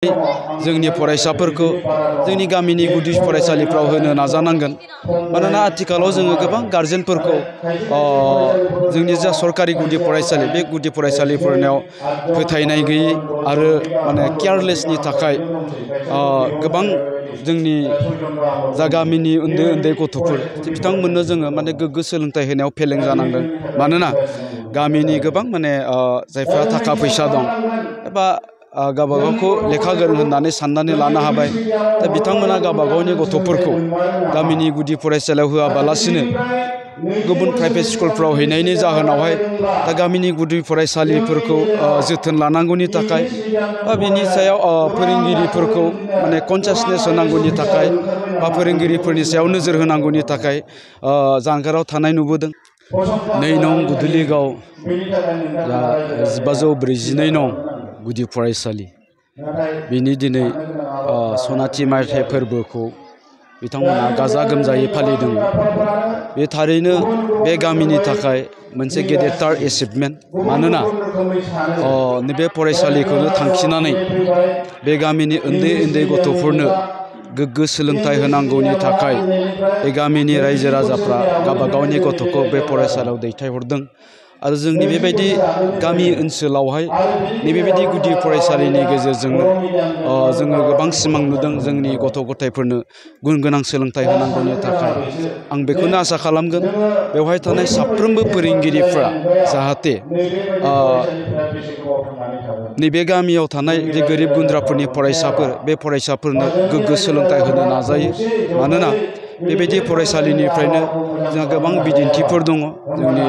जोंनि फरायसाफोरखौ जोंनि गामिनि गुदि फरायसालिफ्राव होनो नाजानांगोन मानोना आथिखालाव जोङो गोबां गार्जेनफोरखौ जोंनि जा सरकारि गुदि फरायसालि बे गुदि फरायसालिफोरनाव फोथायनाय गैयै आरो माने केयारलेसनि थाखाय गोबां जोंनि जा गामिनि उन्दै उन्दै गथ'फोर बिथांमोननो जोङो माने गोग्गो सोलोंथाइ होनायाव फेलें जानांदों मानोना गामिनि गोबां माने जायफ्रा थाखा फैसा दं एबा गावबागावखौ लेखा गोरों होननानै साननानै लानो हाबाय दा बिथांमोना गावबागावनि गथ'फोरखौ गामिनि गुदि फरायसालियाव होआबालासिनो गुबुन प्राइभेट स्कुलफ्राव हैनायनि जाहोनावहाय दा गामिनि गुदि फरायसालिफोरखौ जोथोन लानांगौनि थाखाय बा बिनि सायाव फोरोंगिरिफोरखौ माने कनसियासनेस होनांगौनि थाखाय बा फोरोंगिरिफोरनि सायाव नोजोर होनांगौनि थाखाय जानगाराव थानाय नुबोदों। 2 नं गुदुलिगाव 1542 नं गुदि फरायसालि बिनि दिनै सनाथि मायथाइ फोरबोखौ बिथांमोना गाजा गोमजायै फालिदों। बे थारैनो बे गामिनि थाखाय मोनसे गेदेरथार एचिभमेन्ट मानोना नैबे फरायसालिखौनो थांखिनानै बे गामिनि उन्दै उन्दै गथ'फोरनो गोग्गो सोलोंथाइ होनांगौनि थाखाय बे गामिनि रायजो राजाफ्रा गावबागावनि गथ'खौ बे फरायसालियाव दैथायहरदों आरो जोंनि बेबायदि गामि ओनसोलावहाय नैबेबायदि गुदि फरायसालिनि गेजेरजोंनो जोङो गोबां सिमां नुदों जोंनि गथ' गथायफोरनो गुन गोनां सोलोंथाइ होनांगौनि थाखाय आं बेखौनो आसा खालामगोन बेवहाय थानाय साफ्रोमबो फोरोंगिरिफ्रा जाहाथे नैबे गामियाव थानाय जे गोरिब गुन्द्राफोरनि फरायसाफोर बे फरायसाफोरनो गोग्गो सोलोंथाइ होनो नाजायो मानोना बेबायदि फरायसालिनिफ्रायनो जोंहा गोबां बिदिन्थिफोर दङ जोंनि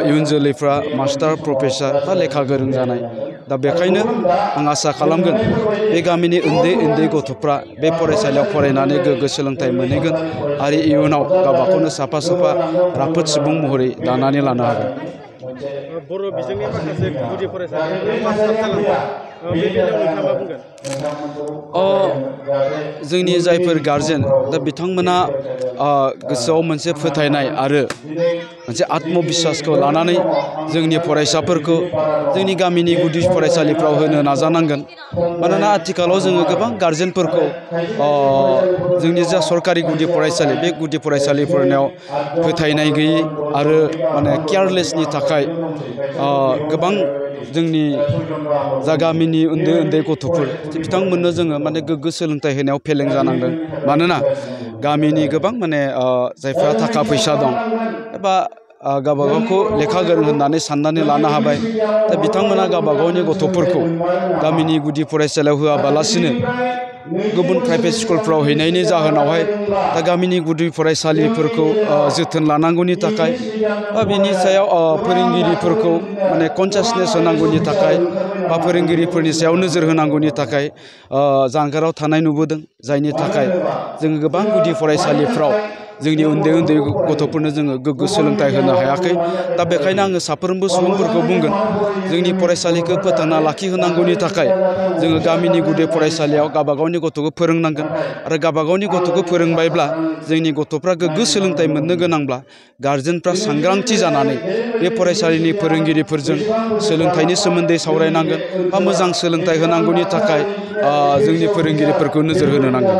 इयुन जोलैफ्रा मास्टार प्रफेसर बा लेखा गोरों जानाय दा बेखायनो आं आसा खालामगोन बे गामिनि उन्दै उन्दै गथ'फ्रा बे फरायसालियाव फरायनानै गोग्गो सोलोंथाइ मोनहैगोन आरो इयुनाव गावबाखौनो साफा साफा राफोद सुबुं महरै दानानै लानो हागोन। बर' बिजोंनि माखासे गुदि फरायसालिफोर मास्टार जालांबाय बे बेलायाव नोंथाङा मा बुंगोन? जोंनि जायफोर गारजेन दा बिथांमोना गोसोआव मोनसे फोथायनाय आरो मोनसे आत्मबिस्वासखौ लानानै जोंनि फरायसाफोरखौ जोंनि गामिनि गुदि फरायसालिफ्राव होनो नाजानांगोन मानोना आथिखालाव जोङो गोबां गारजेनफोरखौ जोंनि जा सरकारि गुदि फरायसालि बे गुदि फरायसालिफोरनाव फोथायनाय गैयै आरो माने केयारलेसनि थाखाय गोबां जोंनि जा गामिनि उन्दै उन्दै गथ'फोर बिथांमोननो जोङो माने गोग्गो सोलोंथाइ होनायाव फेलें जानांदों मानोना गामिनि गोबां माने जायफ्रा थाखा फैसा दं एबा गावबागावखौ लेखा गोरों होननानै साननानै लानो हाबाय दा बिथांमोना गावबागावनि गथ'फोरखौ गामिनि गुदि फरायसालियाव होआबालासिनो गुबुन प्राइभेट स्कुलफ्राव हैनायनि जाहोनावहाय दा गामिनि गुदि फरायसालिफोरखौ जोथोन लानांगौनि थाखाय बा बिनि सायाव फोरोंगिरिफोरखौ माने कनसियासनेस होनांगौनि थाखाय बा फोरोंगिरिफोरनि सायाव नोजोर होनांगौनि थाखाय जानगाराव थानाय नुबोदों जायनि थाखाय जोङो गोबां गुदि फरायसालिफ्राव जोंनि उन्दै उन्दै गथ'फोरनो जोङो गोग्गो सोलोंथाइ होनो हायाखै दा बेखायनो आङो साफ्रोमबो सुबुंफोरखौ बुंगोन जोंनि फरायसालिखौ फोथांना लाखिहोनांगौनि थाखाय जोङो गामिनि गुदि फरायसालियाव गावबागावनि गथ'खौ फोरोंनांगोन आरो गावबागावनि गथ'खौ फोरोंबायब्ला जोंनि गथ'फ्रा गोग्गो सोलोंथाइ मोननो गोनांब्ला गारजेनफ्रा सांग्रांथि जानानै बे फरायसालिनि फोरोंगिरिफोरजों सोलोंथाइनि सोमोन्दै सावरायनांगोन बा मोजां सोलोंथाइ होनांगौनि थाखाय जोंनि फोरोंगिरिफोरखौ नोजोर होनो नांगोन।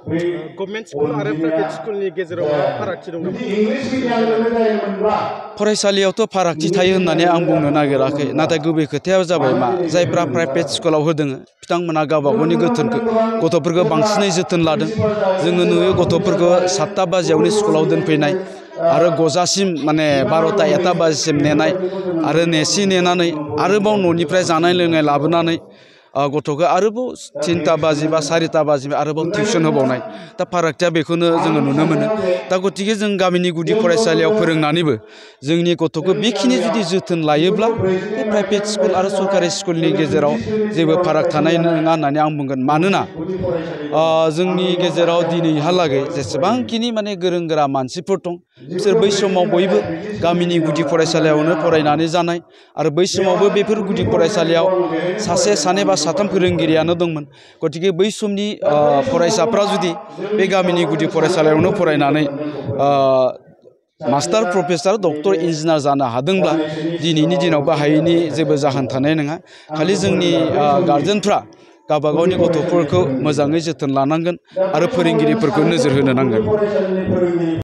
गभर्नमेन्ट स्कुल आरो प्राइभेट स्कुलनि गेजेराव फारागथि दं नामा? फरायसालियावथ' फारागथि थायो होननानै आं बुंनो नागिराखै नाथाय गुबै खोथाया जाबाय मा जायफ्रा प्राइभेट स्कुलाव होदों बिथांमोना गावबागावनि गथ'फोरखौ बांसिनै जोथोन लादों जोङो नुयो गथ'फोरखौ 7टा बाजियावनो स्कुलाव दोनफैनाय आरो गजासिम माने 12टा 1टा बाजिसिम नेनाय आरो नेनानै आरोबाव न'निफ्राय जानाय लोंनाय लाबोनानै गथ'खौ आरोबाव 3टा बाजि बा 4टा बाजि आरोबाव टिउसन होबावनाय दा फारागथिया बेखौनो जोङो नुनो मोनो दा गतिके जों गामिनि गुदि फरायसालियाव फोरोंनानैबो जोंनि गथ'खौ बेखिनि जुदि जोथोन लायोब्ला बे प्राइभेट स्कुल आरो सरकारि स्कुलनि गेजेराव जेबो फाराग थानाय नङा होननानै आं बुंगोन मानोना जोंनि गेजेराव दिनैहालागै जेसेबांखिनि माने गोरों गोरा मानसिफोर दं बिसोर बै समाव बयबो गामिनि गुदि फरायसालियावनो फरायनानै जानाय आरो बै समावबो बेफोर गुदि फरायसालियाव सासे सानै बा साथाम फोरोंगिरियानो दंमोन गतिके बै समनि फरायसाफ्रा जुदि बे गामिनि गुदि फरायसालियावनो फरायनानै मास्टार प्रफेसर डक्टर इन्जिनियार जानो हादोंब्ला दिनैनि दिनाव बाहायैनि जेबो जाहोन थानाय नङा खालि जोंनि गारजेनफ्रा गावबा गावनि गथ'फोरखौ मोजाङै जोथोन लानांगोन आरो फोरोंगिरिफोरखौ नोजोर होनो नांगोन।